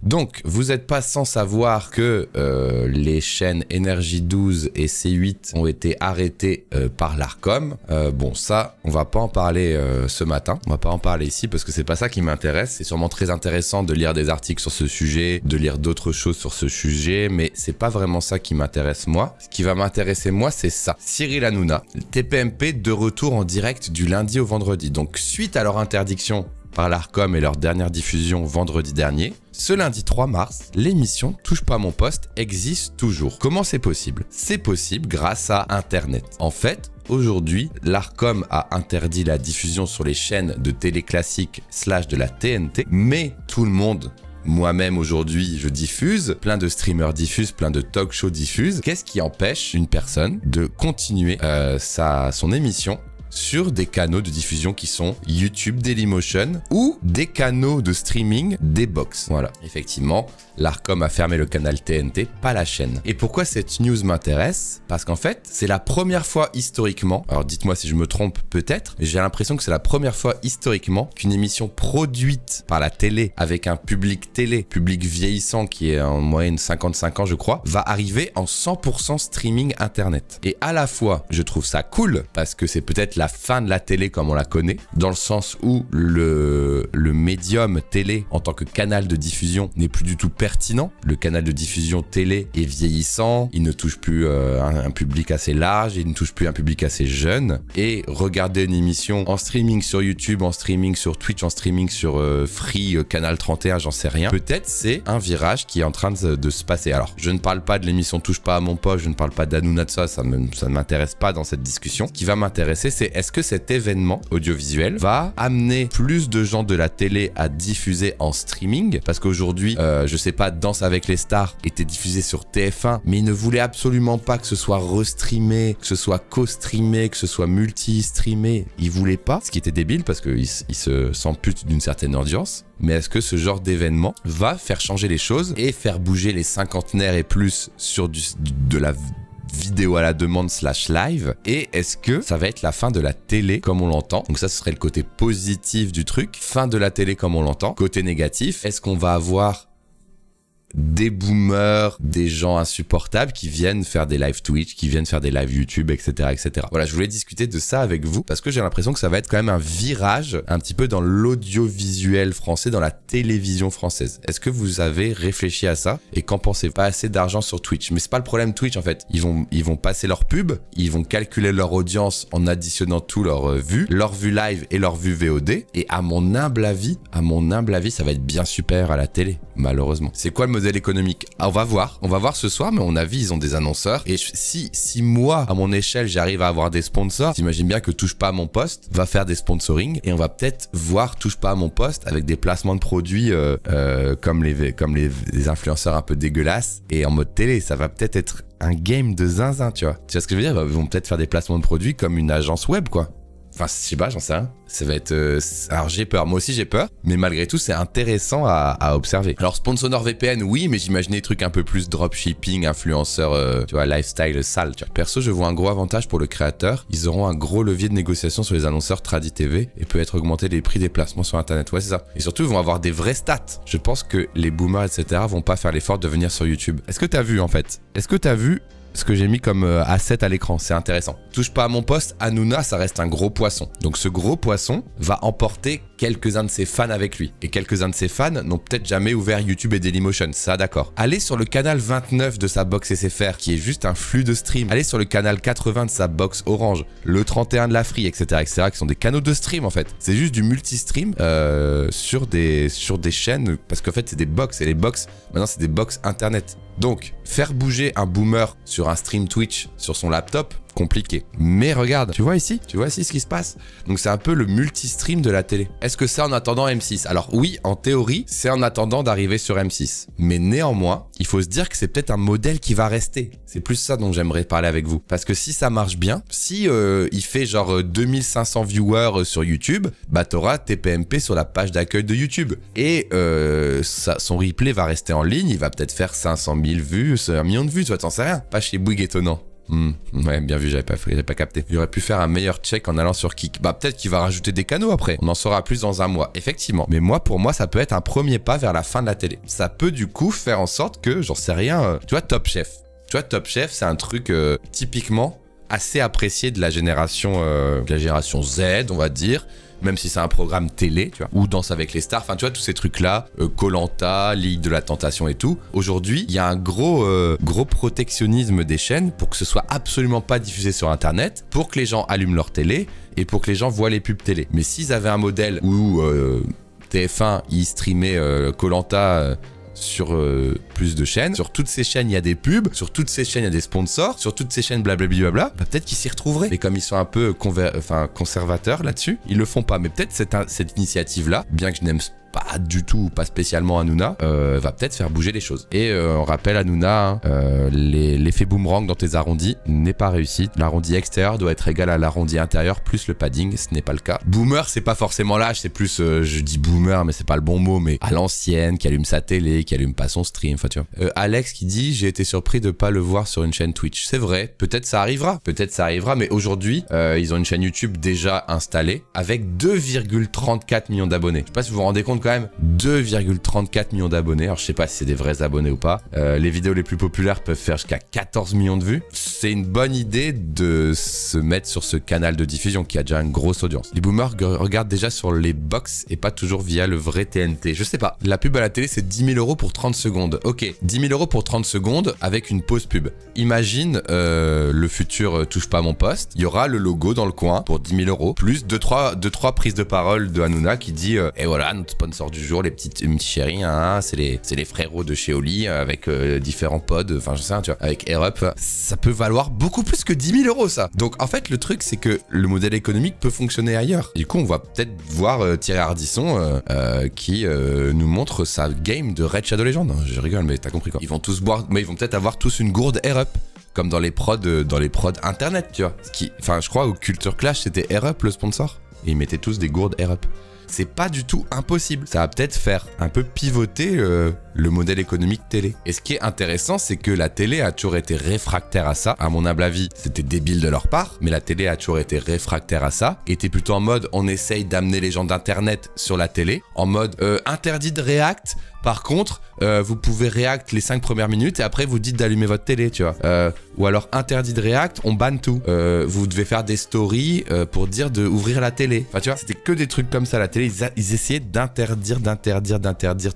Donc, vous n'êtes pas sans savoir que les chaînes Énergie 12 et C8 ont été arrêtées par l'Arcom. Bon, ça, on va pas en parler ce matin. On va pas en parler ici parce que c'est pas ça qui m'intéresse. C'est sûrement très intéressant de lire des articles sur ce sujet, de lire d'autres choses sur ce sujet, mais c'est pas vraiment ça qui m'intéresse moi. Ce qui va m'intéresser moi, c'est ça. Cyril Hanouna, TPMP de retour en direct du lundi au vendredi. Donc, suite à leur interdiction par l'Arcom et leur dernière diffusion vendredi dernier, ce lundi 3 mars, l'émission Touche pas mon poste existe toujours. Comment c'est possible? C'est possible grâce à Internet. En fait, aujourd'hui, l'Arcom a interdit la diffusion sur les chaînes de télé classique / de la TNT, mais tout le monde, moi-même aujourd'hui, je diffuse, plein de streamers diffusent, plein de talk shows diffusent. Qu'est-ce qui empêche une personne de continuer son émission sur des canaux de diffusion qui sont YouTube, Dailymotion ou des canaux de streaming des box? Voilà, effectivement, l'Arcom a fermé le canal TNT, pas la chaîne. Et pourquoi cette news m'intéresse? Parce qu'en fait, c'est la première fois historiquement, alors dites-moi si je me trompe peut-être, mais j'ai l'impression que c'est la première fois historiquement qu'une émission produite par la télé avec un public télé, public vieillissant qui est en moyenne 55 ans je crois, va arriver en 100% streaming internet. Et à la fois, je trouve ça cool parce que c'est peut-être la fin de la télé comme on la connaît, dans le sens où le médium télé en tant que canal de diffusion n'est plus du tout pertinent. Le canal de diffusion télé est vieillissant, il ne touche plus un public assez large, il ne touche plus un public assez jeune. Et regarder une émission en streaming sur YouTube, en streaming sur Twitch, en streaming sur Free, Canal 31, j'en sais rien. Peut-être c'est un virage qui est en train de se passer. Alors, je ne parle pas de l'émission Touche pas à mon poste, je ne parle pas d'Hanouna de ça ne m'intéresse pas dans cette discussion. Ce qui va m'intéresser, c'est est-ce que cet événement audiovisuel va amener plus de gens de la télé à diffuser en streaming? Parce qu'aujourd'hui, je sais pas, Danse avec les stars était diffusé sur TF1, mais ils ne voulaient absolument pas que ce soit restreamé, que ce soit co-streamé, que ce soit multi-streamé. Ils voulaient pas, ce qui était débile parce qu'ils se s'amputent d'une certaine audience. Mais est-ce que ce genre d'événement va faire changer les choses et faire bouger les cinquantenaires et plus sur de la vidéo à la demande / live? Et est-ce que ça va être la fin de la télé comme on l'entend? Donc ça, ce serait le côté positif du truc. Fin de la télé comme on l'entend. Côté négatif, est-ce qu'on va avoir des boomers, des gens insupportables qui viennent faire des live Twitch, qui viennent faire des live YouTube, etc., etc. Voilà, je voulais discuter de ça avec vous parce que j'ai l'impression que ça va être quand même un virage un petit peu dans l'audiovisuel français, dans la télévision française. Est-ce que vous avez réfléchi à ça et qu'en pensez? Pas assez d'argent sur Twitch, mais c'est pas le problème Twitch en fait. Ils vont passer leur pub, ils vont calculer leur audience en additionnant tous leurs vues live et leurs vues VOD. Et à mon humble avis, ça va être bien super à la télé, malheureusement. C'est quoi le modèle économique? On va voir ce soir, mais à mon avis, ils ont des annonceurs. Et si moi, à mon échelle, j'arrive à avoir des sponsors, t'imagines bien que Touche pas à mon poste va faire des sponsoring et on va peut-être voir Touche pas à mon poste avec des placements de produits comme les influenceurs un peu dégueulasses et en mode télé. Ça va peut-être être un game de zinzin, tu vois. Tu vois ce que je veux dire? Ils vont peut-être faire des placements de produits comme une agence web, quoi. Enfin, je sais pas, j'en sais rien. Ça va être... Alors, j'ai peur. Moi aussi, j'ai peur. Mais malgré tout, c'est intéressant à observer. Alors, sponsor NordVPN, oui, mais j'imaginais des trucs un peu plus dropshipping, influenceur, tu vois, lifestyle sale. Tu vois. Perso, je vois un gros avantage pour le créateur. Ils auront un gros levier de négociation sur les annonceurs Tradi TV et peut être augmenter les prix des placements sur Internet. Ouais, c'est ça. Et surtout, ils vont avoir des vrais stats. Je pense que les boomers, etc. vont pas faire l'effort de venir sur YouTube. Est-ce que t'as vu, en fait? Est-ce que t'as vu ce que j'ai mis comme asset à l'écran? C'est intéressant. Touche pas à mon poste, Hanouna, ça reste un gros poisson. Donc ce gros poisson va emporter quelques-uns de ses fans avec lui. Et quelques-uns de ses fans n'ont peut-être jamais ouvert YouTube et Dailymotion, ça d'accord. Allez sur le canal 29 de sa box SFR, qui est juste un flux de stream. Allez sur le canal 80 de sa box Orange, le 31 de la Free, etc., qui sont des canaux de stream en fait. C'est juste du multi-stream sur des chaînes, parce qu'en fait c'est des box, et les box, maintenant c'est des box internet. Donc, faire bouger un boomer sur un stream Twitch sur son laptop, compliqué. Mais regarde, tu vois ici ce qui se passe? Donc c'est un peu le multi-stream de la télé. Est-ce que c'est en attendant M6? Alors oui, en théorie, c'est en attendant d'arriver sur M6. Mais néanmoins, il faut se dire que c'est peut-être un modèle qui va rester. C'est plus ça dont j'aimerais parler avec vous. Parce que si ça marche bien, si il fait genre 2500 viewers sur YouTube, bah t'auras TPMP sur la page d'accueil de YouTube. Et son replay va rester en ligne, il va peut-être faire 500 000 vues, 1 million de vues, tu vois, t'en sais rien. Pas chez Bouygues Étonnant. Ouais, bien vu, j'avais pas capté. Il aurait pu faire un meilleur check en allant sur Kik. Bah peut-être qu'il va rajouter des canaux après. On en saura plus dans un mois, effectivement. Mais moi, pour moi, ça peut être un premier pas vers la fin de la télé. Ça peut du coup faire en sorte que, j'en sais rien, tu vois, Top Chef. Tu vois, Top Chef, c'est un truc typiquement assez apprécié de la génération Z, on va dire. Même si c'est un programme télé, tu vois, ou Danse avec les stars, enfin tu vois, tous ces trucs-là, Koh-Lanta, Ligue de la Tentation et tout. Aujourd'hui, il y a un gros protectionnisme des chaînes pour que ce soit absolument pas diffusé sur Internet, pour que les gens allument leur télé et pour que les gens voient les pubs télé. Mais s'ils avaient un modèle où TF1, ils streamaient Koh-Lanta sur plus de chaînes, sur toutes ces chaînes il y a des pubs, sur toutes ces chaînes il y a des sponsors, sur toutes ces chaînes blablabla, bah peut-être qu'ils s'y retrouveraient. Mais comme ils sont un peu conservateurs là-dessus, ils le font pas. Mais peut-être cette initiative-là, bien que je n'aime pas du tout, pas spécialement Hanouna, va peut-être faire bouger les choses. Et on rappelle Hanouna, l'effet boomerang dans tes arrondis n'est pas réussi. L'arrondi extérieur doit être égal à l'arrondi intérieur plus le padding, ce n'est pas le cas. Boomer, c'est pas forcément l'âge, c'est plus, je dis boomer, mais c'est pas le bon mot, mais à l'ancienne, qui allume sa télé, qui allume pas son stream, enfin tu vois. Alex qui dit, j'ai été surpris de pas le voir sur une chaîne Twitch. C'est vrai, peut-être ça arrivera, mais aujourd'hui, ils ont une chaîne YouTube déjà installée avec 2,34 millions d'abonnés. Je sais pas si vous vous rendez compte quand même, 2,34 millions d'abonnés. Alors je sais pas si c'est des vrais abonnés ou pas. Les vidéos les plus populaires peuvent faire jusqu'à 14 millions de vues. C'est une bonne idée de se mettre sur ce canal de diffusion qui a déjà une grosse audience. Les boomers regardent déjà sur les box et pas toujours via le vrai TNT. Je sais pas. La pub à la télé c'est 10 000 € pour 30 secondes. Ok, 10 000 € pour 30 secondes avec une pause pub. Imagine le futur touche pas à mon poste. Il y aura le logo dans le coin pour 10 000 € plus 2-3 prises de parole de Hanouna qui dit et voilà notre sponsor du jour, les petits chéris, hein, c'est les frérots de chez Oli avec différents pods, enfin je sais pas, tu vois, avec AirUp, ça peut valoir beaucoup plus que 10 000 € ça. Donc en fait le truc c'est que le modèle économique peut fonctionner ailleurs. Du coup on va peut-être voir Thierry Ardisson qui nous montre sa game de Raid Shadow Legends. Je rigole mais t'as compris quoi. Ils vont tous boire, mais ils vont peut-être avoir tous une gourde AirUp. Comme dans les prods internet, tu vois. Enfin, je crois au Culture Clash, c'était AirUp le sponsor. Et ils mettaient tous des gourdes AirUp. C'est pas du tout impossible. Ça va peut-être faire un peu pivoter le modèle économique télé. Et ce qui est intéressant, c'est que la télé a toujours été réfractaire à ça. À mon humble avis, c'était débile de leur part, mais la télé a toujours été réfractaire à ça. Et était plutôt en mode, on essaye d'amener les gens d'internet sur la télé, en mode interdit de React. Par contre, vous pouvez React les 5 premières minutes et après vous dites d'allumer votre télé, tu vois. Ou alors interdit de React, on banne tout. Vous devez faire des stories pour dire d'ouvrir la télé. Enfin, tu vois, c'était que des trucs comme ça à la télé. Ils essayaient d'interdire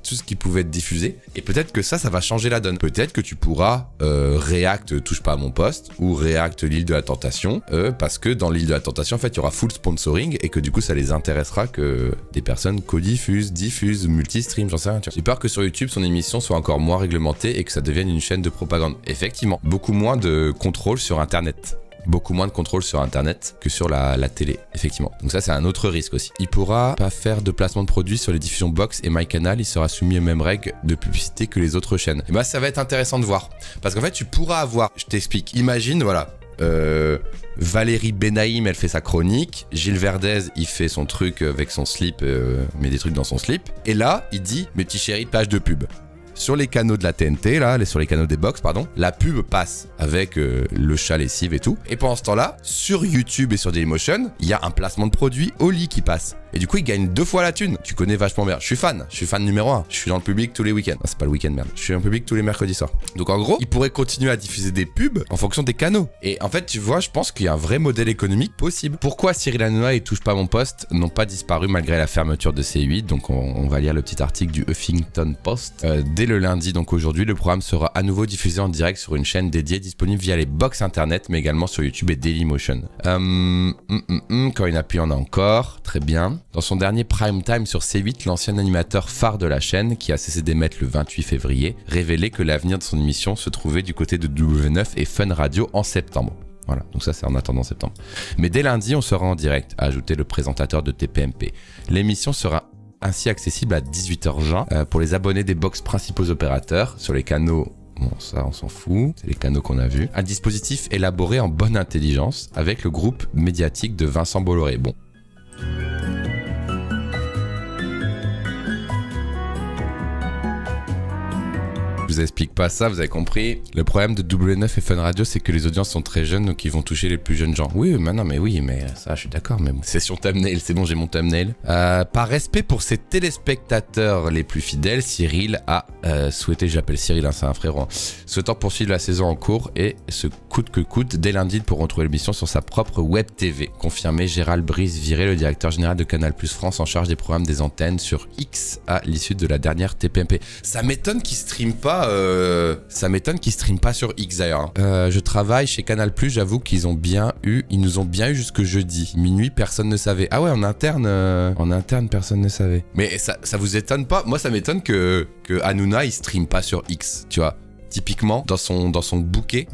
tout ce qui pouvait être diffusé. Et peut-être que ça va changer la donne. Peut-être que tu pourras React touche pas à mon poste ou React l'île de la tentation parce que dans l'île de la tentation, en fait, il y aura full sponsoring et que du coup, ça les intéressera que des personnes diffusent, multi-stream, j'en sais rien, tu vois. J'ai peur que sur YouTube, son émission soit encore moins réglementée et que ça devienne une chaîne de propagande. Effectivement, beaucoup moins de contrôle sur Internet. Beaucoup moins de contrôle sur Internet que sur la télé, effectivement. Donc ça, c'est un autre risque aussi. Il pourra pas faire de placement de produits sur les diffusions box et MyCanal. Il sera soumis aux mêmes règles de publicité que les autres chaînes. Et bah, ça va être intéressant de voir. Parce qu'en fait, tu pourras avoir... Je t'explique. Imagine, voilà... Valérie Benaïm, elle fait sa chronique. Gilles Verdez, il fait son truc avec son slip, met des trucs dans son slip. Et là, il dit, mes petits chéris, page de pub. Sur les canaux de la TNT, là, sur les canaux des box, pardon, la pub passe avec le chat lessive et tout. Et pendant ce temps-là, sur YouTube et sur Dailymotion, il y a un placement de produit Oli qui passe. Et du coup, il gagne 2 fois la thune. Tu connais vachement bien. Je suis fan numéro 1. Je suis dans le public tous les week-ends. Ah, c'est pas le week-end, merde. Je suis dans le public tous les mercredis soirs. Donc en gros, il pourrait continuer à diffuser des pubs en fonction des canaux. Et en fait, tu vois, je pense qu'il y a un vrai modèle économique possible. Pourquoi Cyril Hanouna et Touche pas mon poste n'ont pas disparu malgré la fermeture de C8. Donc on va lire le petit article du Huffington Post. Dès le lundi, donc aujourd'hui, le programme sera à nouveau diffusé en direct sur une chaîne dédiée disponible via les box internet, mais également sur YouTube et Dailymotion. Quand il appuie, on a encore. Très bien. Dans son dernier prime time sur C8, l'ancien animateur phare de la chaîne, qui a cessé d'émettre le 28 février, révélait que l'avenir de son émission se trouvait du côté de W9 et Fun Radio en septembre. Voilà, donc ça c'est en attendant septembre. Mais dès lundi, on sera en direct, a ajouté le présentateur de TPMP. L'émission sera ainsi accessible à 18h20 pour les abonnés des box principaux opérateurs sur les canaux. Bon, ça, on s'en fout. C'est les canaux qu'on a vus. Un dispositif élaboré en bonne intelligence avec le groupe médiatique de Vincent Bolloré. Bon. vous explique pas ça, vous avez compris. Le problème de W9 et Fun Radio, c'est que les audiences sont très jeunes, donc ils vont toucher les plus jeunes gens. Oui, mais ça, je suis d'accord, mais bon. Session thumbnail, c'est bon, j'ai mon thumbnail. Par respect pour ses téléspectateurs les plus fidèles, Cyril a souhaité, j'appelle Cyril, hein, c'est un frérot, hein, souhaitant poursuivre la saison en cours et ce coûte que coûte, dès lundi, pour retrouver l'émission sur sa propre web TV. Confirmé, Gérald Brice viré, le directeur général de Canal+ France en charge des programmes des antennes sur X à l'issue de la dernière TPMP. Ça m'étonne qu'il stream pas. Ça m'étonne qu'il stream pas sur X d'ailleurs. Je travaille chez Canal+, j'avoue qu'ils nous ont bien eu jusque jeudi. Minuit, personne ne savait. Ah ouais, en interne, personne ne savait. Mais ça vous étonne pas? Moi, ça m'étonne que Hanouna, il stream pas sur X, tu vois. Typiquement, dans son bouquet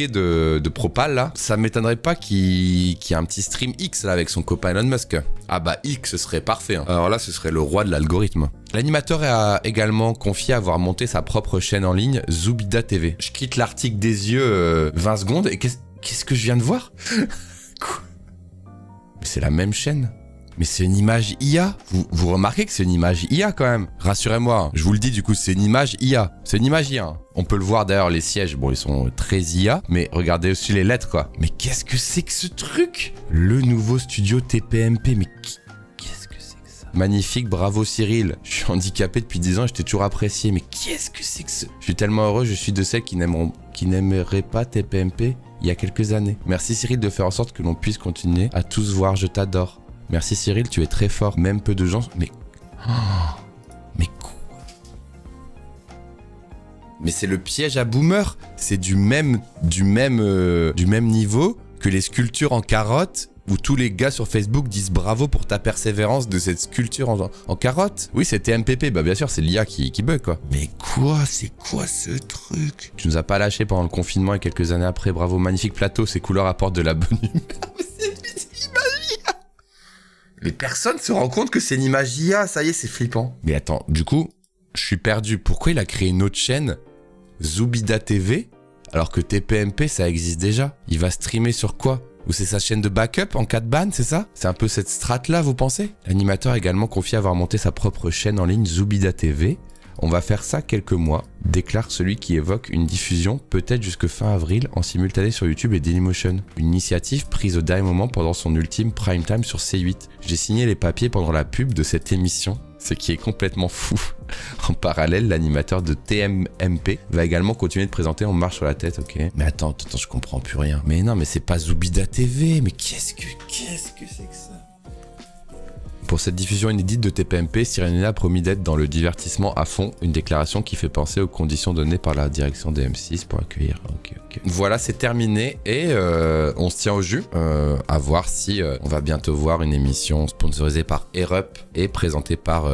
de propal, là, ça m'étonnerait pas qu'il y ait un petit stream X, là, avec son copain Elon Musk. Ah bah, X, ce serait parfait. Hein. Alors là, ce serait le roi de l'algorithme. L'animateur a également confié avoir monté sa propre chaîne en ligne, Zoubida TV. Je quitte l'article des yeux 20 secondes, et qu'est-ce que je viens de voir? Quoi? Mais c'est la même chaîne. Mais c'est une image IA. Vous remarquez que c'est une image IA quand même. Rassurez-moi, je vous le dis du coup, c'est une image IA. C'est une image IA. On peut le voir d'ailleurs, les sièges, bon, ils sont très IA. Mais regardez aussi les lettres, quoi. Mais qu'est-ce que c'est que ce truc? Le nouveau studio TPMP, mais qu'est-ce que c'est que ça? Magnifique, bravo Cyril. Je suis handicapé depuis 10 ans, je t'ai toujours apprécié. Mais qu'est-ce que c'est que ce... Je suis tellement heureux, je suis de celles qui n'aimeraient pas TPMP il y a quelques années. Merci Cyril de faire en sorte que l'on puisse continuer à tous voir, je t'adore. Merci Cyril, tu es très fort. Même peu de gens... Mais... Oh, mais quoi? Mais c'est le piège à boomer. C'est du même niveau que les sculptures en carotte où tous les gars sur Facebook disent bravo pour ta persévérance de cette sculpture en carotte. Oui, c'est TMPP. Bah bien sûr, c'est l'IA qui bug, quoi. Mais quoi? C'est quoi ce truc? Tu nous as pas lâché pendant le confinement et quelques années après. Bravo, magnifique plateau. Ces couleurs apportent de la bonne humeur. Mais personne se rend compte que c'est une image IA, ça y est, c'est flippant. Mais attends, du coup, je suis perdu. Pourquoi il a créé une autre chaîne, Zoubida TV, alors que TPMP, ça existe déjà? Il va streamer sur quoi? Ou c'est sa chaîne de backup en cas de ban, c'est ça? C'est un peu cette strate-là, vous pensez? L'animateur a également confié avoir monté sa propre chaîne en ligne, Zoubida TV. On va faire ça quelques mois, déclare celui qui évoque une diffusion peut-être jusque fin avril en simultané sur YouTube et Dailymotion. Une initiative prise au dernier moment pendant son ultime prime time sur C8. J'ai signé les papiers pendant la pub de cette émission, ce qui est complètement fou. En parallèle, l'animateur de TMMP va également continuer de présenter On marche sur la tête, ok. Mais attends, je comprends plus rien. Mais non, mais c'est pas Zoubida TV, mais qu'est-ce que c'est que ça? Pour cette diffusion inédite de TPMP, Cyril a promis d'être dans le divertissement à fond, une déclaration qui fait penser aux conditions données par la direction de M6 pour accueillir. Ok. Voilà, c'est terminé et on se tient au jus. À voir si on va bientôt voir une émission sponsorisée par Erup et présentée par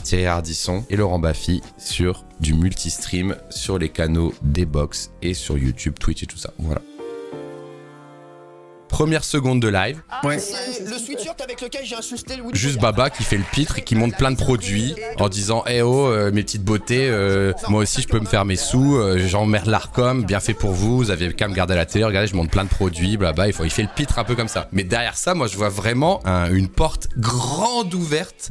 Thierry Ardisson et Laurent Baffy sur du multistream sur les canaux des box et sur YouTube, Twitch et tout ça. Voilà. Première seconde de live. Ouais. Le sweatshirt avec lequel j'ai insulté le Woody. Juste Baba qui fait le pitre et qui monte plein de produits en disant eh oh mes petites beautés, moi aussi je peux me faire mes sous, j'emmerde l'Arcom, bien fait pour vous, vous aviez qu'à me garder à la télé, regardez je monte plein de produits, blabla, il fait le pitre un peu comme ça. Mais derrière ça, moi je vois vraiment une porte grande ouverte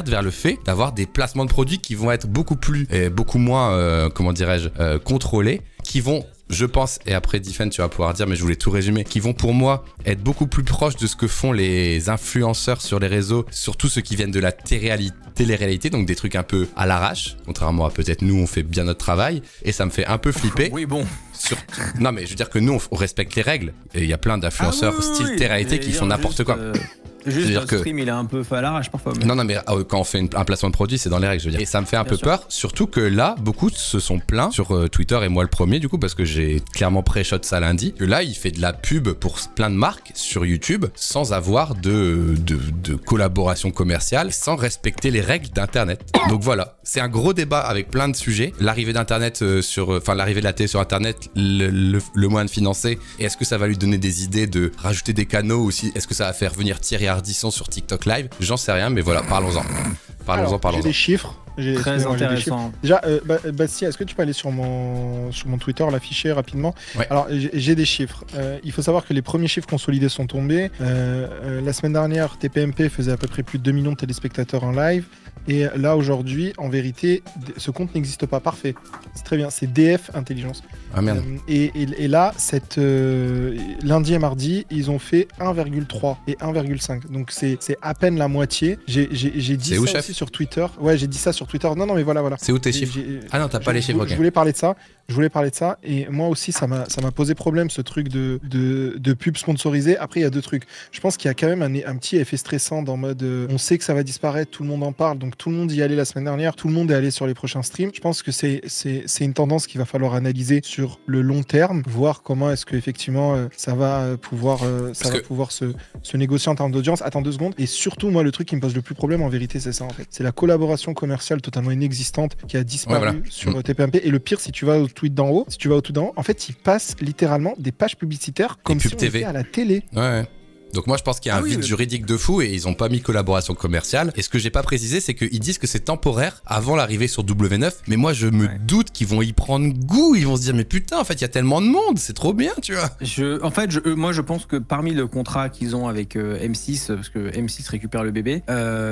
vers le fait d'avoir des placements de produits qui vont être beaucoup moins, comment dirais-je, contrôlés, qui vont, je pense, et après Diffen tu vas pouvoir dire, mais je voulais tout résumer, qui vont pour moi être beaucoup plus proches de ce que font les influenceurs sur les réseaux, surtout ceux qui viennent de la télé-réalité, donc des trucs un peu à l'arrache, contrairement à peut-être nous, on fait bien notre travail, et ça me fait un peu flipper. Oui, bon. Non, mais je veux dire que nous, on respecte les règles, et il y a plein d'influenceurs style télé-réalité qui font n'importe quoi. Juste le stream, il est un peu fait à l'arrache parfois. Mais... Non, mais quand on fait un placement de produit, c'est dans les règles, je veux dire. Et ça me fait un peu peur, surtout que là, beaucoup se sont plaints sur Twitter, et moi le premier, du coup, parce que j'ai clairement pré-shot ça lundi, que là, il fait de la pub pour plein de marques sur YouTube sans avoir de collaboration commerciale, sans respecter les règles d'Internet. Donc voilà, c'est un gros débat avec plein de sujets. L'arrivée d'Internet l'arrivée de la télé sur Internet, le moyen de financer, et est-ce que ça va lui donner des idées de rajouter des canaux aussi? Est-ce que ça va faire venir Thierry Ardisson sur TikTok Live? J'en sais rien, mais voilà, parlons-en. Parlons-en. J'ai des chiffres. Très intéressant. Déjà, Bastien, est-ce que tu peux aller sur mon Twitter, l'afficher rapidement? Alors, j'ai des chiffres. Il faut savoir que les premiers chiffres consolidés sont tombés. La semaine dernière, TPMP faisait à peu près plus de 2 millions de téléspectateurs en live. Et là, aujourd'hui, en vérité, ce compte n'existe pas. Parfait. C'est très bien. C'est DF Intelligence. Ah merde. Et là, lundi et mardi, ils ont fait 1,3 et 1,5. Donc, c'est à peine la moitié. J'ai dit ça aussi sur Twitter. Ouais, j'ai dit ça sur Twitter. Non, mais voilà. C'est où tes chiffres? Ah non, t'as pas les chiffres. Je voulais parler de ça. Et moi aussi, ça m'a posé problème, ce truc de pub sponsorisée. Après, il y a deux trucs. Je pense qu'il y a quand même un petit effet stressant dans mode on sait que ça va disparaître, tout le monde en parle, donc tout le monde y allait la semaine dernière, tout le monde est allé sur les prochains streams. Je pense que c'est une tendance qu'il va falloir analyser sur le long terme, voir comment est-ce que effectivement ça va pouvoir se négocier en termes d'audience. Attends 2 secondes. Et surtout, moi, le truc qui me pose le plus problème, en vérité, c'est ça, en fait. C'est la collaboration commerciale totalement inexistante qui a disparu sur TPMP. Et le pire, si tu vas au tweet d'en haut, en fait, ils passent littéralement des pages publicitaires comme si on était à la télé. Ouais. Donc moi je pense qu'il y a un vide juridique de fou et ils ont pas mis collaboration commerciale. Et ce que j'ai pas précisé, c'est qu'ils disent que c'est temporaire avant l'arrivée sur W9. Mais moi je me doute qu'ils vont y prendre goût. Ils vont se dire mais putain, en fait il y a tellement de monde, c'est trop bien, tu vois. Moi je pense que parmi le contrat qu'ils ont avec M6, parce que M6 récupère le bébé,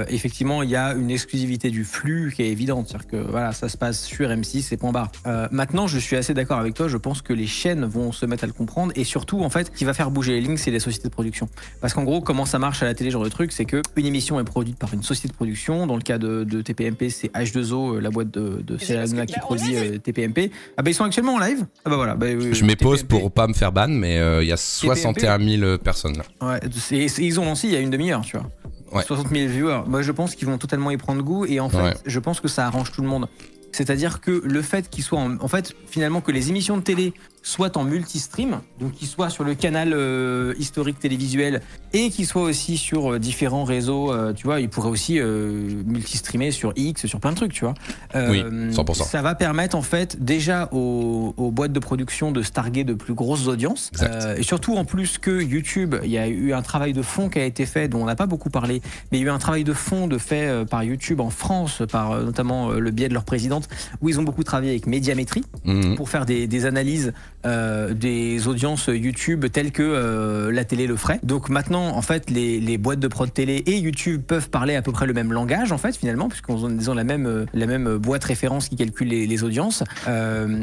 effectivement il y a une exclusivité du flux qui est évidente. C'est-à-dire que voilà, ça se passe sur M6 et point barre. Maintenant je suis assez d'accord avec toi. Je pense que les chaînes vont se mettre à le comprendre et surtout en fait, ce qui va faire bouger les lignes, c'est les sociétés de production. Parce qu'en gros, comment ça marche à la télé, genre de truc, c'est qu'une émission est produite par une société de production. Dans le cas de TPMP, c'est H2O, la boîte de Cyril Hanouna qui produit TPMP. Ah bah ils sont actuellement en live. Ah bah voilà. Je m'épose pour pas me faire ban, mais il y a 61 000 personnes là. Ouais, ils ont lancé il y a une demi-heure, tu vois. Ouais. 60 000 viewers. Moi je pense qu'ils vont totalement y prendre goût et en fait, je pense que ça arrange tout le monde. C'est-à-dire que le fait qu'ils soient en fait, finalement, que les émissions de télé soient en multi-stream, donc qu'ils soient sur le canal historique télévisuel et qu'ils soient aussi sur différents réseaux, tu vois, ils pourraient aussi multi-streamer sur X, sur plein de trucs, tu vois. Oui, 100%. Ça va permettre en fait déjà aux boîtes de production de se targuer de plus grosses audiences. Et surtout en plus que YouTube, il y a eu un travail de fond qui a été fait, dont on n'a pas beaucoup parlé, mais il y a eu un travail de fond fait par YouTube en France, par notamment le biais de leur présidente, où ils ont beaucoup travaillé avec Médiamétrie pour faire des analyses des audiences YouTube telles que la télé le ferait. Donc maintenant, en fait, les boîtes de prod télé et YouTube peuvent parler à peu près le même langage, en fait, finalement, puisqu'ils ont la même boîte référence qui calcule les audiences.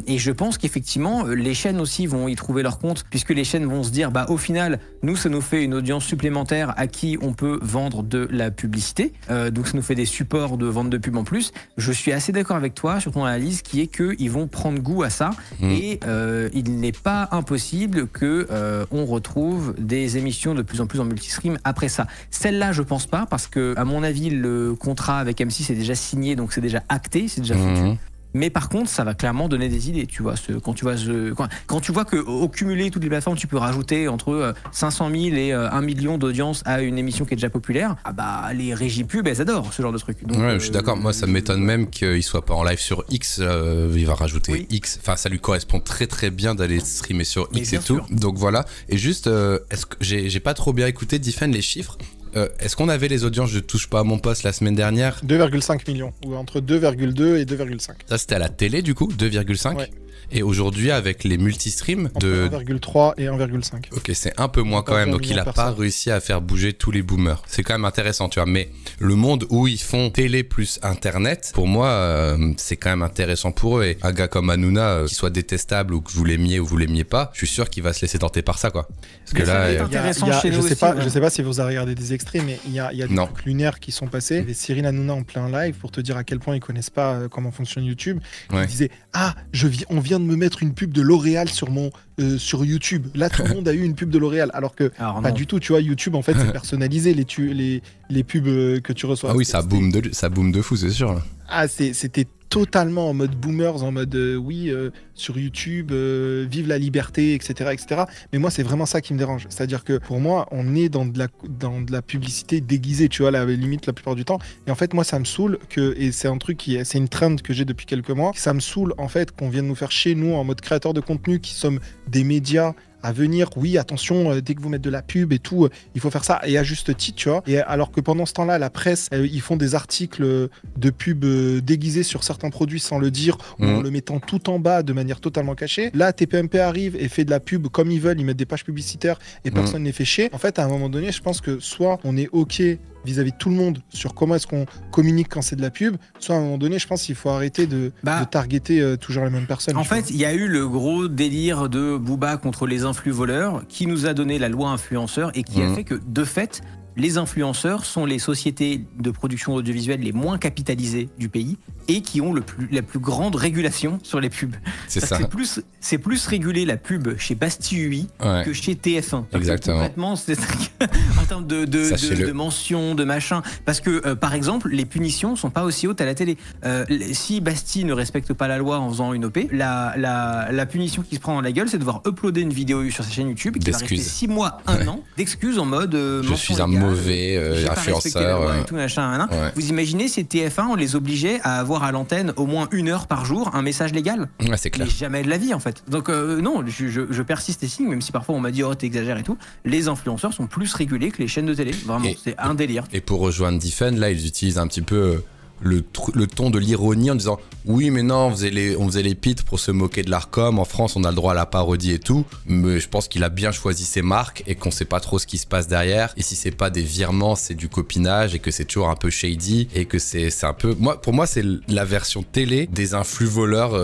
Et je pense qu'effectivement, les chaînes aussi vont y trouver leur compte, puisque les chaînes vont se dire, bah, au final, nous, ça nous fait une audience supplémentaire à qui on peut vendre de la publicité. Donc ça nous fait des supports de vente de pub en plus. Je suis assez d'accord avec toi sur ton analyse, qui est qu'ils vont prendre goût à ça. Et il n'est pas impossible que on retrouve des émissions de plus en plus en multistream après ça. Celle-là, je pense pas, parce que à mon avis, le contrat avec M6 est déjà signé, donc c'est déjà acté, c'est déjà foutu. Mais par contre, ça va clairement donner des idées, tu vois. Quand tu vois qu'au cumulé, toutes les plateformes, tu peux rajouter entre 500 000 et 1 million d'audience à une émission qui est déjà populaire, ah bah les régies pub, elles adorent ce genre de truc. Donc, ouais, je suis d'accord. Moi, ça m'étonne même qu'il soit pas en live sur X. Il va rajouter X. Enfin, ça lui correspond très très bien d'aller streamer sur X et tout. Donc voilà. Et juste, est-ce que j'ai pas trop bien écouté Diffen les chiffres? Est-ce qu'on avait les audiences Je touche pas à mon poste la semaine dernière? 2,5 millions, ou entre 2,2 et 2,5. Ça c'était à la télé du coup, 2,5 ouais. Et aujourd'hui avec les multistreams de 1,3 et 1,5. Ok, c'est un peu moins quand même, donc il a pas réussi à faire bouger tous les boomers. C'est quand même intéressant, tu vois, mais le monde où ils font télé plus internet, pour moi c'est quand même intéressant pour eux. Et un gars comme Hanouna, qu'il soit détestable ou que vous l'aimiez ou vous l'aimiez pas, je suis sûr qu'il va se laisser tenter par ça, quoi. Parce que là, je sais pas si vous avez regardé des extraits, mais il y a des trucs lunaires qui sont passés. Il y avait Cyril Hanouna en plein live pour te dire à quel point ils connaissent pas comment fonctionne YouTube. Il disait on vient de me mettre une pub de L'Oréal sur YouTube. Là, tout le monde a eu une pub de L'Oréal, alors que pas du tout. Tu vois, YouTube en fait c'est personnalisé les pubs que tu reçois. Ah oui, ça boom de fou, c'est sûr. Ah, c'était totalement en mode boomers, en mode sur YouTube, vive la liberté, etc., etc. Mais moi, c'est vraiment ça qui me dérange. C'est-à-dire que pour moi, on est dans de la publicité déguisée, tu vois, la limite la plupart du temps. Et en fait, moi, ça me saoule et c'est un truc c'est une trend que j'ai depuis quelques mois. Ça me saoule en fait qu'on vienne nous faire chier, nous, en mode créateur de contenu, qui sommes des médias à venir, oui, attention, dès que vous mettez de la pub et tout, il faut faire ça, et à juste titre, tu vois. Et alors que pendant ce temps-là, la presse, ils font des articles de pub déguisés sur certains produits sans le dire, ou en le mettant tout en bas de manière totalement cachée. Là, TPMP arrive et fait de la pub comme ils veulent, ils mettent des pages publicitaires et personne n'est fait chier. En fait, à un moment donné, je pense que soit on est OK vis-à-vis de tout le monde sur comment est-ce qu'on communique quand c'est de la pub, soit à un moment donné, je pense qu'il faut arrêter de targeter toujours les mêmes personnes. En fait, il y a eu le gros délire de Booba contre les influx voleurs qui nous a donné la loi influenceur et qui a fait que, de fait, les influenceurs sont les sociétés de production audiovisuelle les moins capitalisées du pays et qui ont la plus grande régulation sur les pubs. C'est ça. C'est plus régulé la pub chez Bastille UI que chez TF1. Exactement. Concrètement, c'est en termes de mentions, de machin. Parce que, par exemple, les punitions sont pas aussi hautes à la télé. Si Bastille ne respecte pas la loi en faisant une OP, la punition qui se prend dans la gueule, c'est de devoir uploader une vidéo sur sa chaîne YouTube qui va rester 6 mois, 1 an d'excuses en mode je suis un mauvais influenceur. Et tout, machin, Vous imaginez si TF1, on les obligeait à avoir à l'antenne au moins 1 heure par jour un message légal? Ouais, c'est clair. Mais jamais de la vie en fait. Donc non, je persiste et signe, même si parfois on m'a dit oh t'exagères et tout. Les influenceurs sont plus régulés que les chaînes de télé. Vraiment, c'est un délire. Et pour rejoindre Defend, là ils utilisent un petit peu le ton de l'ironie en disant oui mais non on faisait les pits pour se moquer de l'Arcom, en France on a le droit à la parodie et tout, mais je pense qu'il a bien choisi ses marques et qu'on sait pas trop ce qui se passe derrière, et si c'est pas des virements c'est du copinage et que c'est toujours un peu shady et que c'est un peu pour moi c'est la version télé des influx voleurs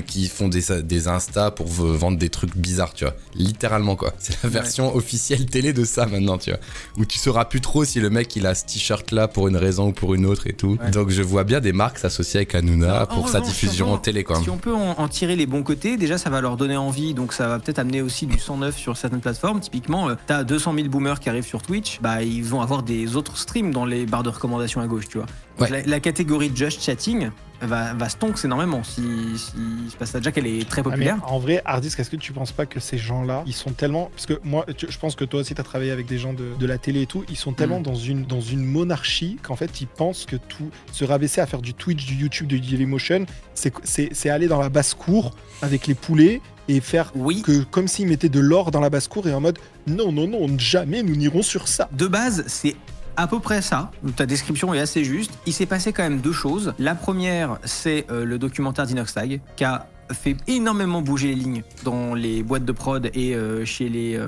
qui font des Insta pour vendre des trucs bizarres, tu vois, littéralement quoi, c'est la version officielle télé de ça maintenant, tu vois, où tu sauras plus trop si le mec il a ce t-shirt là pour une raison ou pour une autre et tout. Donc je vois bien des marques s'associer avec Hanouna pour sa diffusion en télé quoi. Si on peut en tirer les bons côtés, déjà ça va leur donner envie, donc ça va peut-être amener aussi du sang neuf sur certaines plateformes. Typiquement, t'as 200 000 boomers qui arrivent sur Twitch, bah ils vont avoir des autres streams dans les barres de recommandations à gauche, tu vois. Donc la catégorie Just Chatting va stonks énormément si se passe ça, déjà qu'elle est très populaire. En vrai, Hardisk, est-ce que tu penses pas que ces gens-là, ils sont tellement, parce que moi, je pense que toi aussi t'as travaillé avec des gens de la télé et tout, ils sont tellement dans une monarchie qu'en fait ils pensent que tout se rabaisser à faire du Twitch, du YouTube, du Dailymotion, c'est aller dans la basse-cour avec les poulets et faire que comme s'ils mettaient de l'or dans la basse-cour et en mode non, jamais nous n'irons sur ça. De base, c'est à peu près ça, ta description est assez juste. Il s'est passé quand même 2 choses. La première, c'est le documentaire d'Inoxtag qui a fait énormément bouger les lignes dans les boîtes de prod et chez les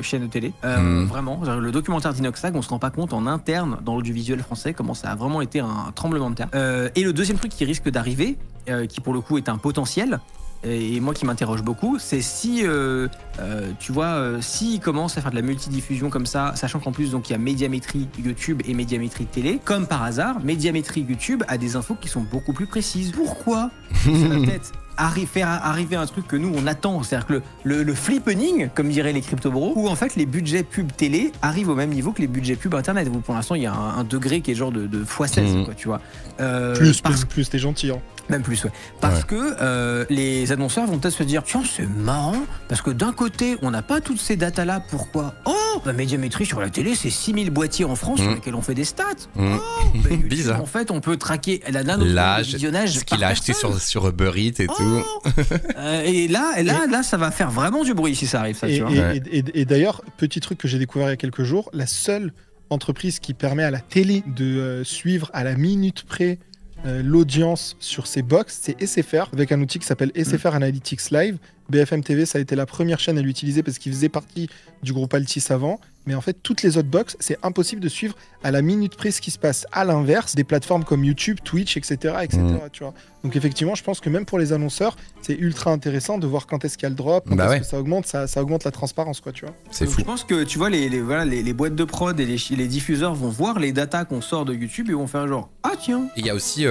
chaînes de télé. Vraiment, le documentaire d'Inoxtag, on se rend pas compte en interne dans l'audiovisuel français comment ça a vraiment été un tremblement de terre. Et le deuxième truc qui risque d'arriver, qui pour le coup est un potentiel, et moi qui m'interroge beaucoup, c'est si, tu vois, s'ils commencent à faire de la multidiffusion comme ça, sachant qu'en plus donc il y a médiamétrie YouTube et médiamétrie télé, comme par hasard, médiamétrie YouTube a des infos qui sont beaucoup plus précises. Pourquoi? Ça va peut-être faire arriver un truc que nous on attend, c'est-à-dire que le flippening, comme diraient les crypto-bros, où en fait les budgets pub télé arrivent au même niveau que les budgets pub internet. Pour l'instant il y a un degré qui est genre de x16 quoi, tu vois. Plus t'es gentil hein. Même plus, parce que les annonceurs vont peut-être se dire tiens c'est marrant parce que d'un côté on n'a pas toutes ces datas là, pourquoi la médiamétrie sur la télé c'est 6000 boîtiers en France sur lesquels on fait des stats. Bizarre. En fait on peut traquer l'âge, visionnage, ce qu'il a acheté sur Uber Eats et tout. Et là ça va faire vraiment du bruit si ça arrive, ça, tu vois. Et d'ailleurs, petit truc que j'ai découvert il y a quelques jours, la seule entreprise qui permet à la télé de suivre à la minute près l'audience sur ses box, c'est SFR, avec un outil qui s'appelle SFR Analytics Live. BFM TV, ça a été la première chaîne à l'utiliser parce qu'il faisait partie du groupe Altis avant. Mais en fait, toutes les autres box, c'est impossible de suivre à la minute près ce qui se passe. À l'inverse, des plateformes comme YouTube, Twitch, etc. Tu vois. Donc effectivement, je pense que même pour les annonceurs, c'est ultra intéressant de voir quand est-ce qu'il y a le drop, quand est-ce que ça augmente, ça augmente la transparence, quoi, tu vois. C'est fou. Je pense que, tu vois, les boîtes de prod et les diffuseurs vont voir les datas qu'on sort de YouTube et vont faire genre, ah tiens. Il y a aussi,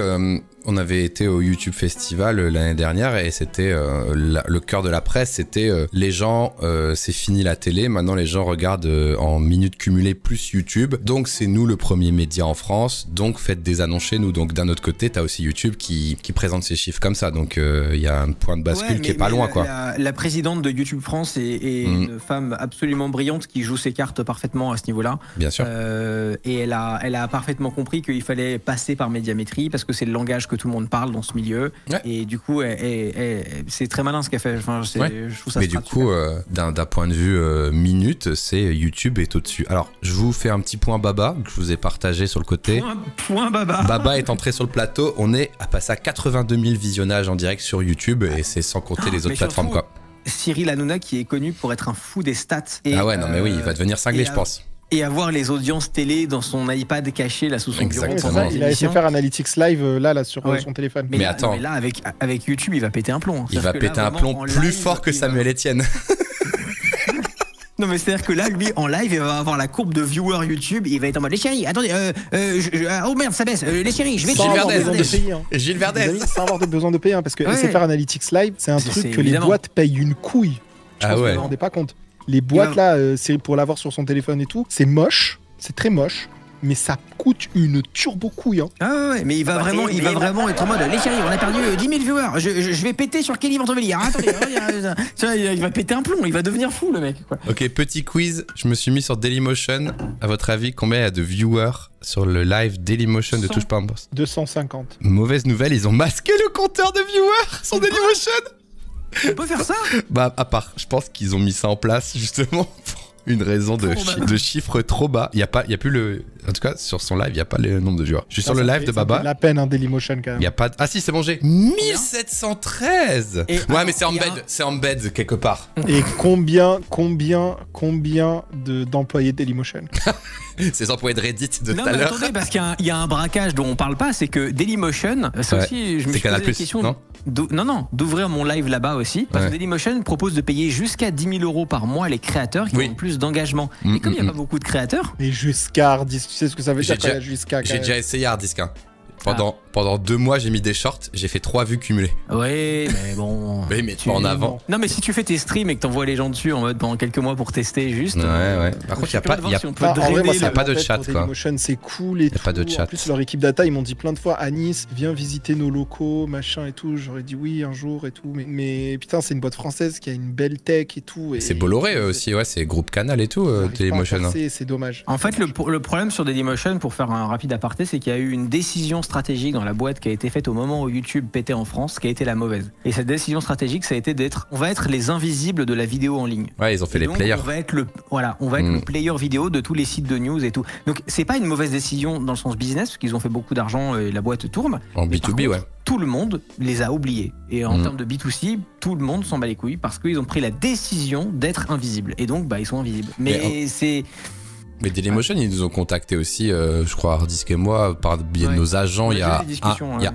on avait été au YouTube Festival l'année dernière et c'était le cœur de la presse, c'était les gens, c'est fini la télé, maintenant les gens regardent en minutes cumulées plus YouTube, donc c'est nous le premier média en France, donc faites des annonces chez nous. Donc d'un autre côté, t'as aussi YouTube qui présente ses chiffres comme ça, donc il y a un point de bascule qui est pas loin, quoi. La présidente de YouTube France est une femme absolument brillante qui joue ses cartes parfaitement à ce niveau-là. Bien sûr. Et elle a parfaitement compris qu'il fallait passer par médiamétrie parce que c'est le langage que tout le monde parle dans ce milieu. Et du coup, c'est très malin ce qu'elle fait. Enfin, Enfin, je trouve ça mais du coup, d'un point de vue minute, c'est YouTube est au-dessus. Alors, je vous fais un petit point Baba que je vous ai partagé sur le côté. Point Baba. Baba est entré sur le plateau. On est à passer à 82 000 visionnages en direct sur YouTube et c'est sans compter les autres plateformes, quoi. Cyril Hanouna qui est connu pour être un fou des stats. Et, ah ouais, non mais oui, il va devenir cinglé, je pense. Et avoir les audiences télé dans son iPad caché là sous son bureau. Ça, il a essayé de faire Analytics Live là sur son téléphone. Mais attends. Mais là, avec YouTube, il va péter un plomb. Il va péter un plomb plus fort que Samuel Etienne. Non mais c'est-à-dire que là, lui, en live, il va avoir la courbe de viewers YouTube, il va être en mode les chéris, attendez, oh merde, ça baisse, les chéris, je vais Gilles Verdez. Gilles Verdez. Sans avoir besoin de payer, parce que SFR Analytics Live, c'est un truc que les boîtes payent une couille. Je pense que vous ne vous rendez pas compte. Les boîtes là, c'est pour l'avoir sur son téléphone et tout, c'est moche, c'est très moche. Mais ça coûte une turbo couille. Hein. Ah ouais, mais il va vraiment être en mode les chéris, on a perdu 10 000 viewers. Je vais péter sur Kelly Ventovellier. Attendez, il va péter un plomb, il va devenir fou le mec. Quoi. Ok, petit quiz. Je me suis mis sur Dailymotion. À votre avis, combien il y a de viewers sur le live Dailymotion de Touche pas un boss? 250. Mauvaise nouvelle, ils ont masqué le compteur de viewers sur Dailymotion. On peut faire ça? Bah, à part, je pense qu'ils ont mis ça en place justement pour une raison de chiffre trop bas. Il y a plus le... En tout cas, sur son live, il n'y a pas le nombre de joueurs. Je suis sur le live de Baba. La peine, hein, Dailymotion quand même. Il y a pas de... Ah si, c'est bon, j'ai 1713. Ouais, mais c'est embed quelque part. Et combien d'employés de Dailymotion? Ces employés de Reddit de tout à l'heure. Attendez, parce qu'il y a un braquage dont on parle pas, c'est que Dailymotion, ça aussi, je me suis posé la question d'ouvrir mon live là-bas aussi, parce que Dailymotion propose de payer jusqu'à 10 000 € par mois les créateurs qui ont plus d'engagement. Et comme il n'y a pas beaucoup de créateurs... Et jusqu'à Hardisque, tu sais ce que ça veut dire? J'ai déjà essayé Hardisque. Pendant 2 mois, j'ai mis des shorts, j'ai fait 3 vues cumulées. Oui, mais bon. Oui, mais tu en avant. Non, mais si tu fais tes streams et que t'envoies les gens dessus en mode pendant quelques mois pour tester juste. Ouais. Par contre, il n'y a pas de chat, quoi. Dailymotion, c'est cool et tout. Pas de chat. En plus, leur équipe data, ils m'ont dit plein de fois à Nice, viens visiter nos locaux, machin et tout. J'aurais dit oui un jour et tout. Mais putain, c'est une boîte française qui a une belle tech et tout. C'est Bolloré aussi, ouais, c'est Groupe Canal et tout, Dailymotion. C'est dommage. En fait, le problème sur Dailymotion, pour faire un rapide aparté, c'est qu'il y a eu une décision stratégique dans la boîte qui a été faite au moment où YouTube pétait en France, qui a été la mauvaise. Et cette décision stratégique, ça a été on va être les invisibles de la vidéo en ligne. Ouais, ils ont fait les players. On va être le player vidéo de tous les sites de news et tout. Donc c'est pas une mauvaise décision dans le sens business, parce qu'ils ont fait beaucoup d'argent et la boîte tourne. En B2B, ouais. Tout le monde les a oubliés. Et en termes de B2C, tout le monde s'en bat les couilles parce qu'ils ont pris la décision d'être invisibles. Et donc, ils sont invisibles. Mais Dailymotion, ils nous ont contacté aussi, je crois, Hardisque et moi, par le biais de nos agents il y a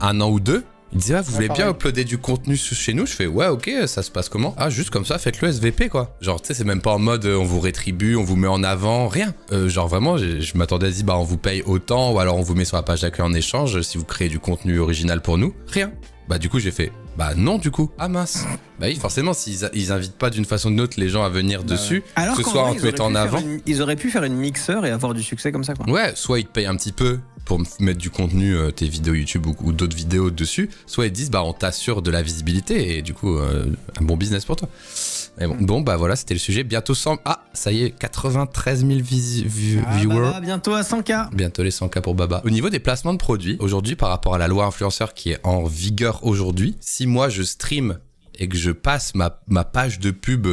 1 an ou 2. Ils disaient, vous voulez bien uploader du contenu chez nous? Je fais, ouais, ok, ça se passe comment? Ah, juste comme ça, faites-le SVP, quoi. Genre, tu sais, c'est même pas en mode, on vous rétribue, on vous met en avant, rien. Genre, vraiment, je m'attendais à dire, on vous paye autant, ou alors on vous met sur la page d'accueil en échange, si vous créez du contenu original pour nous. Rien. Du coup, j'ai fait, non, du coup. Ah, mince. Oui, forcément, s'ils invitent pas d'une façon ou d'une autre les gens à venir dessus, alors que ce soit en te mettant en avant. Ils auraient pu faire une mixeur et avoir du succès comme ça, quoi. Ouais, soit ils te payent un petit peu pour mettre du contenu, tes vidéos YouTube ou d'autres vidéos dessus, soit ils disent, on t'assure de la visibilité et du coup, un bon business pour toi. Et bon, voilà, c'était le sujet. Bientôt 100... Ah, ça y est, 93 000 viewers. Bientôt à 100K. Bientôt les 100K pour Baba. Au niveau des placements de produits, aujourd'hui, par rapport à la loi influenceur qui est en vigueur aujourd'hui, si moi je stream et que je passe ma page de pub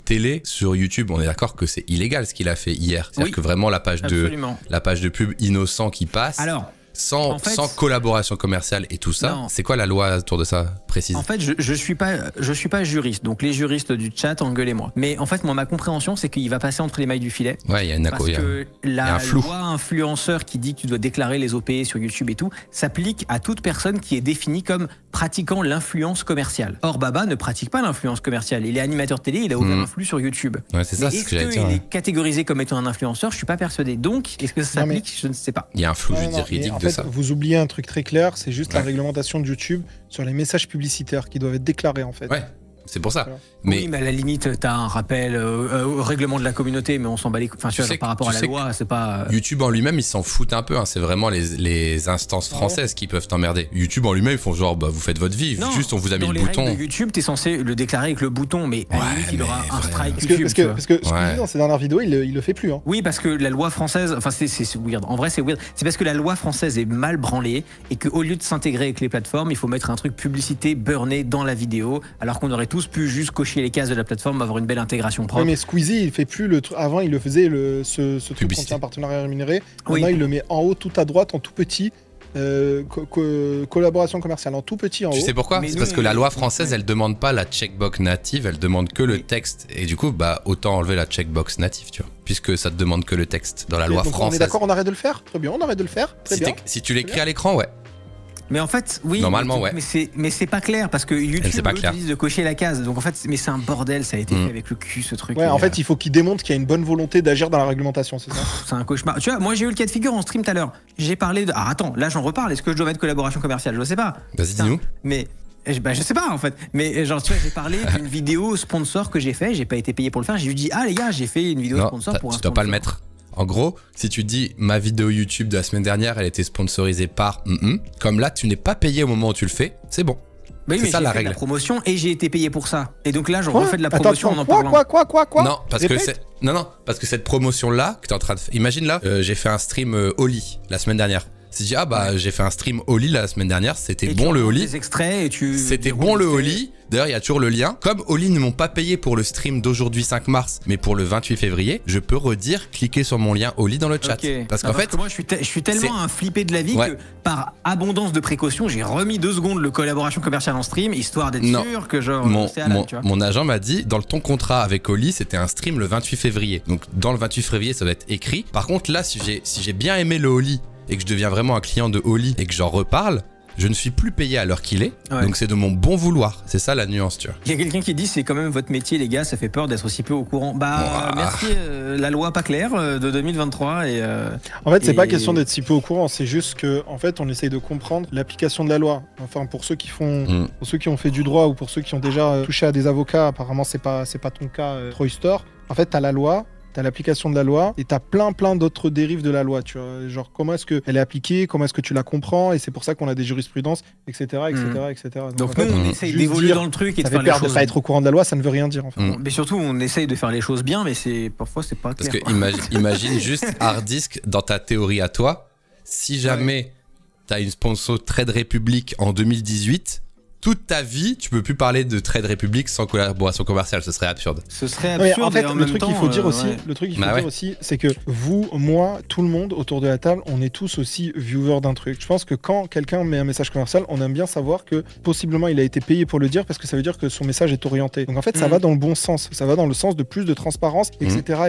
télé sur YouTube, on est d'accord que c'est illégal ce qu'il a fait hier. C'est-à-dire que vraiment la page de pub innocent qui passe. Alors, sans collaboration commerciale et tout ça, c'est quoi la loi autour de ça précise? En fait, je suis pas juriste, donc les juristes du chat, engueulez-moi. Mais en fait, ma compréhension, c'est qu'il va passer entre les mailles du filet. Ouais, il y a parce que la loi influenceur qui dit que tu dois déclarer les OP sur YouTube et tout, s'applique à toute personne qui est définie comme pratiquant l'influence commerciale. Or, Baba ne pratique pas l'influence commerciale. Il est animateur télé, il a ouvert un flux sur YouTube. Ouais, c'est ça, est-ce qu'il est catégorisé comme étant un influenceur? Je suis pas persuadé. Donc, est-ce que ça s'applique? Je ne sais pas. Il y a un flou juridique de ça. Vous oubliez un truc très clair, c'est juste la réglementation de YouTube sur les messages publicitaires qui doivent être déclarés en fait. Ouais, c'est pour ça. Voilà. Oui, mais à la limite, t'as un rappel au règlement de la communauté, mais on s'en bat les couilles. Enfin, par rapport à la loi, c'est pas... YouTube en lui-même, ils s'en foutent un peu. C'est vraiment les instances françaises qui peuvent t'emmerder. YouTube en lui-même, ils font genre, vous faites votre vie. Juste, on vous a mis le bouton. Dans les règles de YouTube, t'es censé le déclarer avec le bouton, mais à la limite, il aura un strike YouTube. Parce que ce qu'il dit dans ses dernières vidéos, il le fait plus. Hein. Oui, parce que la loi française... Enfin, c'est weird. En vrai, c'est weird. C'est parce que la loi française est mal branlée et qu'au lieu de s'intégrer avec les plateformes, il faut mettre un truc publicité burné dans la vidéo, alors qu'on aurait tous pu juste cocher les cases de la plateforme, avoir une belle intégration propre. Oui, mais Squeezie, il fait plus le truc. Avant, il le faisait, ce truc Publicité. contient un partenariat rémunéré. Oui. Maintenant, il le met en haut, tout à droite, en tout petit. Collaboration commerciale en tout petit en Tu haut. sais pourquoi? Mais C'est nous, parce que la loi ouais. française, elle demande pas la checkbox native, elle demande que le Oui. texte. Et du coup, bah autant enlever la checkbox native, tu vois, puisque ça te demande que le texte dans la loi Donc, on est française. d'accord, on arrête de le faire? Très bien, on arrête de le faire. Très Si, bien. si tu l'écris à l'écran, ouais. Mais en fait, oui. Normalement, ouais. Mais c'est pas clair parce que YouTube c'est pas clair. utilise de cocher la case. Donc en fait, mais c'est un bordel. Ça a été fait avec le cul, ce truc. Ouais, Et, en fait, il faut qu'il démontre qu'il y a une bonne volonté d'agir dans la réglementation, c'est ça? c'est un cauchemar. Tu vois, moi j'ai eu le cas de figure en stream tout à l'heure. J'ai parlé de. Ah attends, là j'en reparle. Est-ce que je dois mettre collaboration commerciale? Je sais pas. Vas-y, Putain, dis-nous. Mais. Bah, je sais pas en fait, mais genre tu vois, j'ai parlé d'une vidéo sponsor que j'ai fait, j'ai pas été payé pour le faire, j'ai dit ah les gars, j'ai fait une vidéo Non, sponsor pour un tu dois pas le sponsor. mettre. En gros, si tu dis ma vidéo YouTube de la semaine dernière, elle était sponsorisée par, comme là, tu n'es pas payé au moment où tu le fais, c'est bon. Oui, C'est mais ça j'ai la fait de règle. la promotion et j'ai été payé pour ça. Et donc là, je Quoi? refais de la Attends, promotion en en parlant. Quoi? Non, parce que Répète. parce que cette promotion là que tu es en train de faire. Imagine là, j'ai fait un stream Oli la semaine dernière. Si tu dis ah bah j'ai fait un stream Oli la semaine dernière, c'était Et bon tu le reprends Oli. des extraits et tu. C'était tu bon le reprends des Oli. D'ailleurs, il y a toujours le lien. Comme Oli ne m'ont pas payé pour le stream d'aujourd'hui 5 mars, mais pour le 28 février, je peux redire cliquer sur mon lien Oli dans le chat. Ok. Parce Non, qu'en fait, que moi, je suis tellement un flippé de la vie Ouais. que par abondance de précaution, j'ai remis 2 secondes le collaboration commerciale en stream, histoire d'être Non. sûr que genre mon, c'est halal, mon- tu vois. mon agent m'a dit, dans ton contrat avec Oli, c'était un stream le 28 février. Donc dans le 28 février, ça va être écrit. Par contre, là, si j'ai bien aimé le Oli et que je deviens vraiment un client de Oli et que j'en reparle, je ne suis plus payé à l'heure qu'il est. Ouais. Donc c'est de mon bon vouloir. C'est ça la nuance, tu vois. Il y a quelqu'un qui dit c'est quand même votre métier les gars, ça fait peur d'être aussi peu au courant. Bah Ouah. merci la loi pas claire de 2023 et En fait, c'est Et- pas question d'être si peu au courant, c'est juste que, en fait, on essaye de comprendre l'application de la loi. Enfin, pour ceux qui font, pour ceux qui ont fait du droit ou pour ceux qui ont déjà touché à des avocats, apparemment, c'est pas ton cas, Troy Store. En fait, t'as la loi. T'as l'application de la loi et t'as plein d'autres dérives de la loi, tu vois. Genre, comment est-ce qu'elle est appliquée, comment est-ce que tu la comprends, et c'est pour ça qu'on a des jurisprudences, etc. donc en fait, nous on essaye juste d'évoluer dire, dans le truc et de ça fait faire les peur de choses. pas être au courant de la loi, ça ne veut rien dire, en fait. Mais surtout on essaye de faire les choses bien, mais c'est parfois c'est pas Parce clair. que imagine juste hard disk dans ta théorie à toi. Si jamais t'as une sponsor Trade Republic en 2018, toute ta vie, tu peux plus parler de Trade Republic sans collaboration commerciale. Ce serait absurde. Ce serait Non, mais absurde. en fait, et en le même truc temps, qu'il faut dire aussi, ouais. le truc qu'il faut Bah dire ouais. aussi, c'est que vous, moi, tout le monde autour de la table, on est tous aussi viewers d'un truc. Je pense que quand quelqu'un met un message commercial, on aime bien savoir que possiblement il a été payé pour le dire parce que ça veut dire que son message est orienté. Donc en fait, ça va dans le bon sens. Ça va dans le sens de plus de transparence, etc.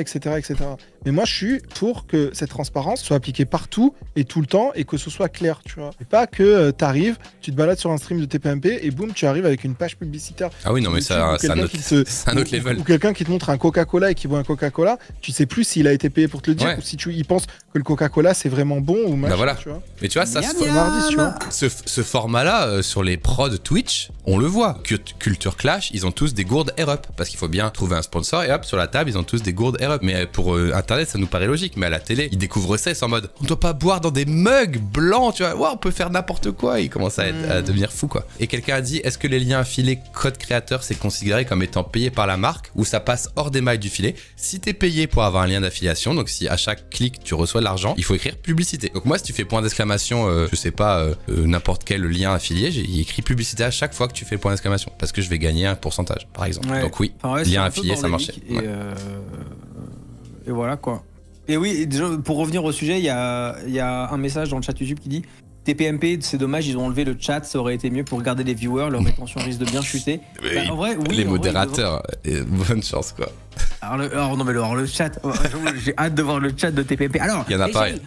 Mais moi, je suis pour que cette transparence soit appliquée partout et tout le temps et que ce soit clair, tu vois. Et pas que t'arrives, tu te balades sur un stream de TPMP et boum, tu arrives avec une page publicitaire. Ah oui, non, mais YouTube, ou c'est un quelqu'un autre, qui te- c'est un autre level. Ou quelqu'un qui te montre un Coca-Cola et qui boit un Coca-Cola, tu sais plus s'il a été payé pour te le dire Ouais. ou si il pense que le Coca-Cola c'est vraiment bon ou machin, Bah voilà. tu vois. Mais tu vois, ça, Miam, ce, miam. Mardi, tu vois. ce format-là, sur les prods Twitch, on le voit. Culture Clash, ils ont tous des gourdes Air Up. Parce qu'il faut bien trouver un sponsor et hop, sur la table, ils ont tous des gourdes Air Up. Mais pour Internet, ça nous paraît logique. Mais à la télé, ils découvrent ça, ils sont en mode, on doit pas boire dans des mugs blancs, tu vois. Ouais, on peut faire n'importe quoi. Ils commencent à devenir fous, quoi. Et quelqu'un a dit, est-ce que les liens affiliés code créateur, c'est considéré comme étant payé par la marque ou ça passe hors des mailles du filet? Si t'es payé pour avoir un lien d'affiliation, donc si à chaque clic tu reçois de l'argent, il faut écrire publicité. Donc moi, si tu fais point d'exclamation, je sais pas, n'importe quel lien affilié, j'ai écrit publicité à chaque fois que tu fais point d'exclamation parce que je vais gagner un pourcentage, par exemple. Ouais. Donc oui, Enfin, ouais, c'est lien un peu affilié, ça marchait. bordélique et voilà quoi. Et oui, et déjà, pour revenir au sujet, il y a un message dans le chat YouTube qui dit TPMP, c'est dommage, ils ont enlevé le chat, ça aurait été mieux pour garder les viewers, leur rétention risque de bien chuter. Oui, Bah, en vrai, oui, les en vrai, modérateurs, bonne chance, quoi. Alors, non mais alors, le chat, j'ai hâte de voir le chat de TPMP. Alors, Il y en a les pas, chéris,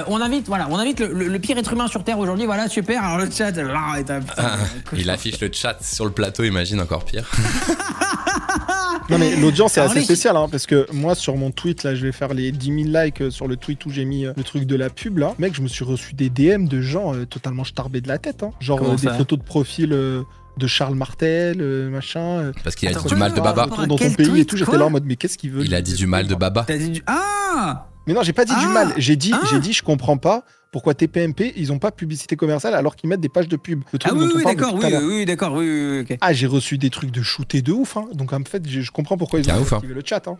on invite le pire être humain sur Terre aujourd'hui, voilà, super. Alors le chat, là, est un putain, Il affiche le chat sur le plateau, imagine, encore pire. Non mais l'audience est Alors, assez les- spéciale hein, parce que moi sur mon tweet là je vais faire les 10 000 likes sur le tweet où j'ai mis le truc de la pub là. Mec je me suis reçu des DM de gens totalement starbés de la tête hein. Genre Comment des ça photos de profil de Charles Martel machin. Parce qu'il a Attends, dit du mal de quoi, Baba. rapport à Dans ton quel pays et tweet, tout j'étais quoi là en mode mais qu'est-ce qu'il veut Il a dit du mal de Baba. T'as dit du... Ah Mais non j'ai pas dit du Ah mal. J'ai dit Ah je comprends pas pourquoi TPMP ils ont pas publicité commerciale alors qu'ils mettent des pages de pub. Le truc Ah oui, dont on oui, parle d'accord, depuis tout à l'heure. oui, d'accord, oui, ok. Ah j'ai reçu des trucs de shooté de ouf hein. Donc en fait je comprends pourquoi ils Tiens, ont ouf, hein. activé le chat hein.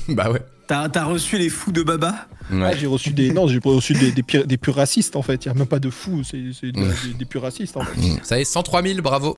Bah ouais. T'as reçu les fous de Baba Ah, Ouais. j'ai reçu des non j'ai reçu des purs racistes en fait. Il y a même pas de fous c'est des purs racistes en fait. Ça y est, 103 000, bravo.